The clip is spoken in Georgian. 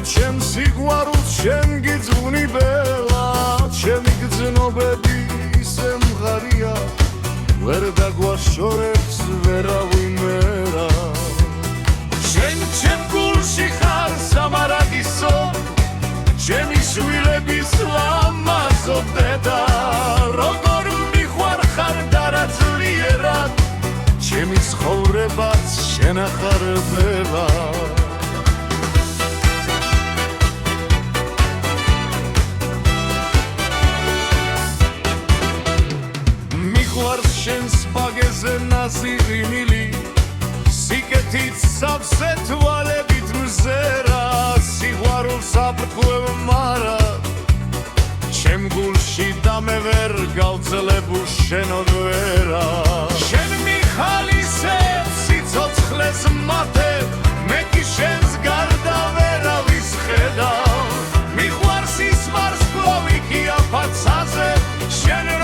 ჩემ სიყვარულს შენ გიძღვნი ბელა ჩემი გრძნობები ისე მღარია ვერ დაგვაშორებს ვერავინერა შენ ჩემ გულში ხარ სამარაგისო ჩემი შვილების ლამაზო დედა როგორ მიყვარხარ დარაძლიერად ჩემი ცხოვრებაც შენ ახარ ბელა შენს ბაგეზე ნაზირი მილი სიკეთით სავსე თვალებით მზერა სიყვარულს აფრქვევ მარა ჩემ გულში და მე ვერ გავძლებ უშენოდ ვერა შენ მიხალისებ სიცოცხლეს მათებ მე კი შენს გარდა ვერავის ხედავ მიყვარს ის ვარსკვლავი კი აფაცაზე შენ